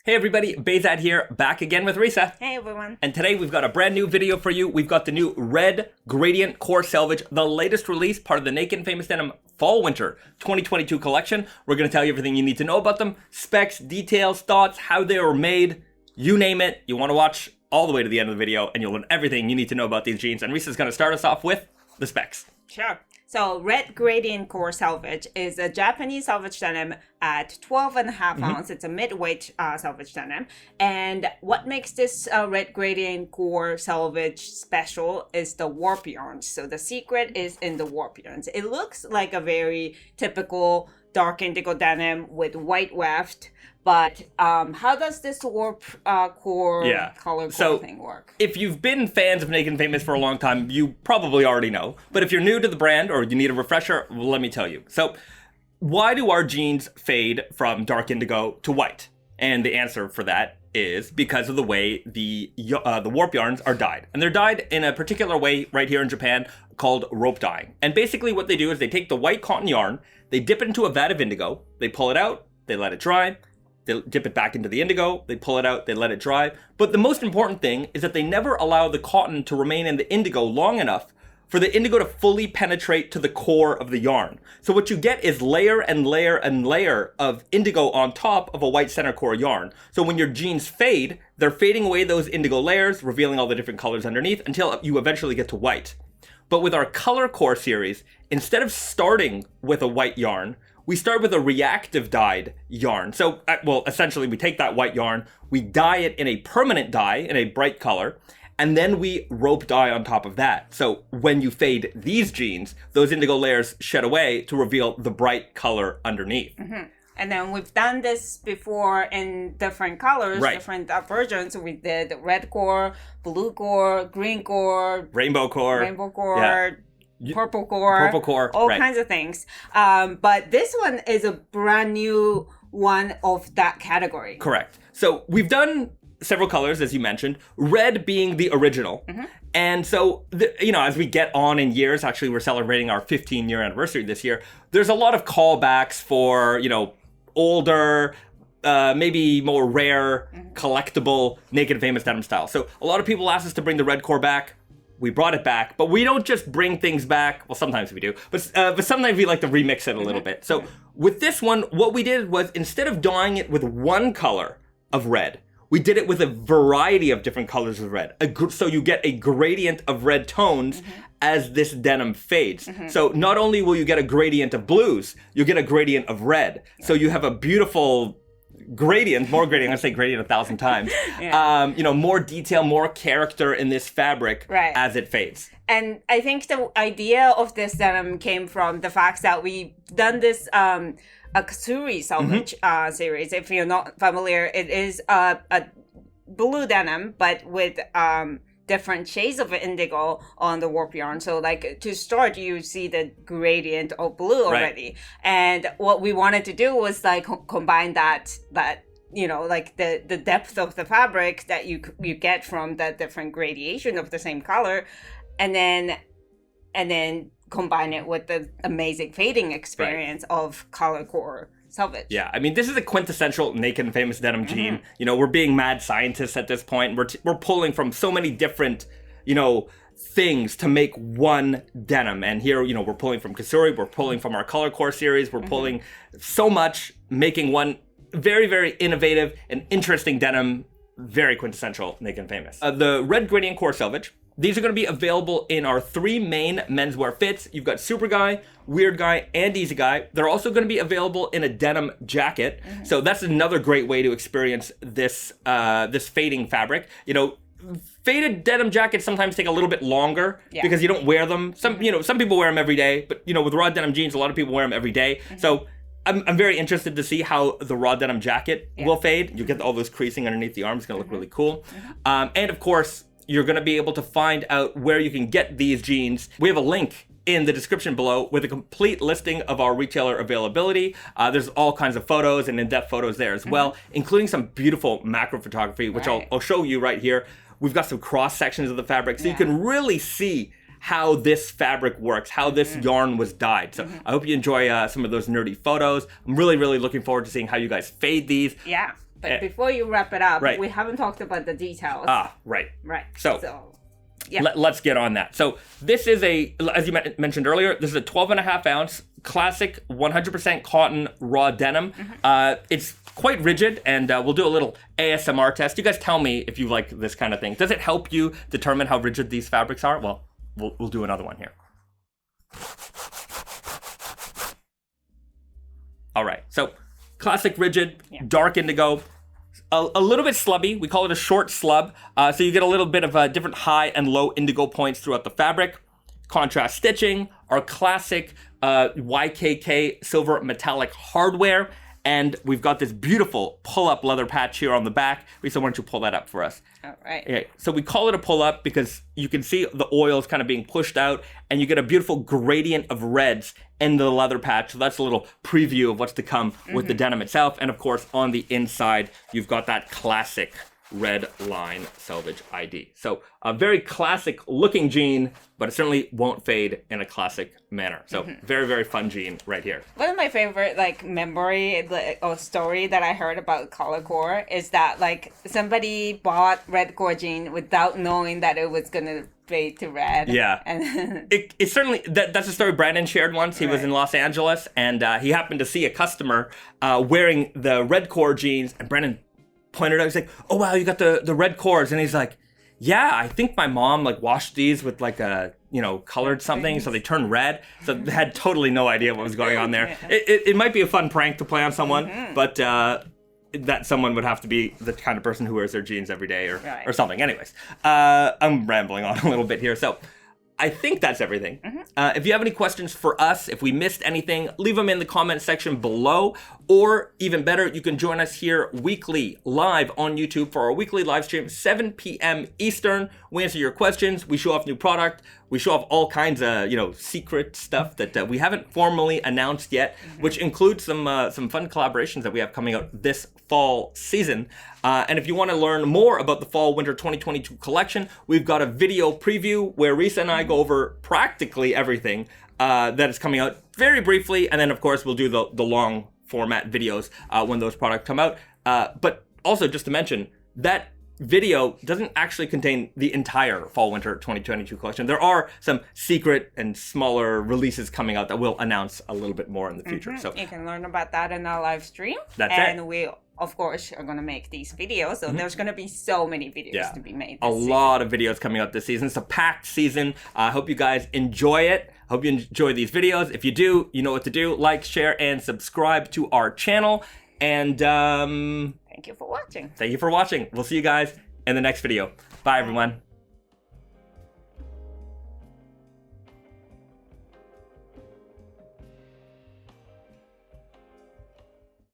Hey everybody, Bezad here, back again with Risa. Hey everyone. And today we've got a brand new video for you. We've got the new Red Gradient Core Selvedge, the latest release, part of the Naked and Famous Denim Fall-Winter 2022 collection. We're going to tell you everything you need to know about them, specs, details, thoughts, how they were made, you name it. You want to watch all the way to the end of the video and you'll learn everything you need to know about these jeans. And Risa's going to start us off with the specs. Sure. So Red Gradient Core Selvedge is a Japanese selvedge denim at 12.5 ounce. It's a mid-weight selvedge denim. And what makes this Red Gradient Core Selvedge special is the warp yarns. So the secret is in the warp yarns. It looks like a very typical dark indigo denim with white weft. But how does this warp core color core thing work? If you've been fans of Naked and Famous for a long time, you probably already know. But if you're new to the brand or you need a refresher, let me tell you. So why do our jeans fade from dark indigo to white? And the answer for that is because of the way the warp yarns are dyed. And they're dyed in a particular way right here in Japan called rope dyeing. And basically what they do is they take the white cotton yarn, they dip it into a vat of indigo, they pull it out, they let it dry, they dip it back into the indigo, they pull it out, they let it dry. But the most important thing is that they never allow the cotton to remain in the indigo long enough for the indigo to fully penetrate to the core of the yarn. So what you get is layer and layer and layer of indigo on top of a white center core yarn. So when your jeans fade, they're fading away those indigo layers, revealing all the different colors underneath until you eventually get to white. But with our color core series, instead of starting with a white yarn, we start with a reactive dyed yarn. So, well, essentially we take that white yarn, we dye it in a permanent dye, in a bright color, and then we rope dye on top of that. So when you fade these jeans, those indigo layers shed away to reveal the bright color underneath. And then we've done this before in different colors, different versions. We did red core, blue core, green core, rainbow core, purple core, all kinds of things. But this one is a brand new one of that category. Correct. So we've done several colors, as you mentioned, red being the original. And so, as we get on in years, actually we're celebrating our 15-year anniversary this year, there's a lot of callbacks for, older, maybe more rare, collectible Naked and Famous denim style. So a lot of people asked us to bring the red core back. We brought it back, but we don't just bring things back. Well, sometimes we do, but sometimes we like to remix it a little bit. So with this one, what we did was instead of dyeing it with one color of red, we did it with a variety of different colors of red. So you get a gradient of red tones as this denim fades. So not only will you get a gradient of blues, you get a gradient of red. So you have a beautiful gradient, more gradient, I say gradient 1,000 times. More detail, more character in this fabric as it fades. And I think the idea of this denim came from the fact that we've done this a Kasuri Selvedge series. If you're not familiar, it is a blue denim, but with different shades of indigo on the warp yarn. So like to start, you see the gradient of blue already. And what we wanted to do was like combine that like the depth of the fabric that you get from the different gradation of the same color, and then combine it with the amazing fading experience of color core selvedge. Yeah, I mean, this is a quintessential Naked and Famous denim jean. We're being mad scientists at this point. We're pulling from so many different, things to make one denim. And here, we're pulling from Kasuri, we're pulling from our color core series, we're pulling so much, making one very, very innovative and interesting denim, very quintessential Naked and Famous. The Red Gradient Core Selvedge. These are going to be available in our 3 main menswear fits. You've got Super Guy, Weird Guy, and Easy Guy. They're also going to be available in a denim jacket. So that's another great way to experience this this fading fabric. Faded denim jackets sometimes take a little bit longer because you don't wear them. Some people wear them every day, but with raw denim jeans, a lot of people wear them every day. So I'm very interested to see how the raw denim jacket will fade. You get all those creasing underneath the arm. It's going to look really cool. And of course, you're going to be able to find out where you can get these jeans. We have a link in the description below with a complete listing of our retailer availability. There's all kinds of photos and in-depth photos there as well, including some beautiful macro photography, which I'll show you right here. We've got some cross sections of the fabric, so you can really see how this fabric works, how this yarn was dyed. So I hope you enjoy some of those nerdy photos. I'm really, really looking forward to seeing how you guys fade these. Yeah. But before you wrap it up, right. we haven't talked about the details. Right. Right. So yeah. Let's get on that. So this is as you mentioned earlier, this is a 12.5 ounce classic 100% cotton raw denim. It's quite rigid, and we'll do a little ASMR test. You guys tell me if you like this kind of thing. Does it help you determine how rigid these fabrics are? Well, we'll do another one here. All right, so classic rigid, dark indigo, a little bit slubby. We call it a short slub. So you get a little bit of different high and low indigo points throughout the fabric. Contrast stitching, our classic YKK silver metallic hardware, and we've got this beautiful pull-up leather patch here on the back. Lisa, why don't you pull that up for us? All right. Okay, so we call it a pull-up because you can see the oils kind of being pushed out, and you get a beautiful gradient of reds in the leather patch. So that's a little preview of what's to come with the denim itself. And of course, on the inside, you've got that classic red line selvage ID. So a very classic looking jean, but it certainly won't fade in a classic manner. So very, very fun jean right here. One of my favorite memory or story that I heard about color core is that somebody bought red core jean without knowing that it was gonna fade to red. Yeah. And it certainly, that's a story Brandon shared once. He was in Los Angeles, and he happened to see a customer wearing the red core jeans, and Brandon pointed out, he's like, oh wow, you got the red cores. And he's like, yeah, I think my mom washed these with a colored something, so they turned red. So they had totally no idea what was going on there. It might be a fun prank to play on someone, but that someone would have to be the kind of person who wears their jeans every day or something. Anyways, I'm rambling on a little bit here. So I think that's everything. If you have any questions for us, if we missed anything, leave them in the comment section below. Or even better, you can join us here weekly live on YouTube for our weekly live stream, 7 p.m. Eastern. We answer your questions. We show off new product. We show off all kinds of, secret stuff that we haven't formally announced yet, which includes some fun collaborations that we have coming out this fall season. And if you want to learn more about the fall/winter 2022 collection, we've got a video preview where Risa and I go over practically everything that is coming out very briefly. And then, of course, we'll do the long format videos when those products come out. But also, just to mention, that video doesn't actually contain the entire fall/winter 2022 collection. There are some secret and smaller releases coming out that we'll announce a little bit more in the future. So you can learn about that in our live stream. That's it. And we, of course, are going to make these videos. So there's going to be so many videos to be made. A lot of videos coming out this season. It's a packed season. I hope you guys enjoy it. I hope you enjoy these videos. If you do, you know what to do. Like, share, and subscribe to our channel. And thank you for watching. Thank you for watching. We'll see you guys in the next video. Bye, everyone.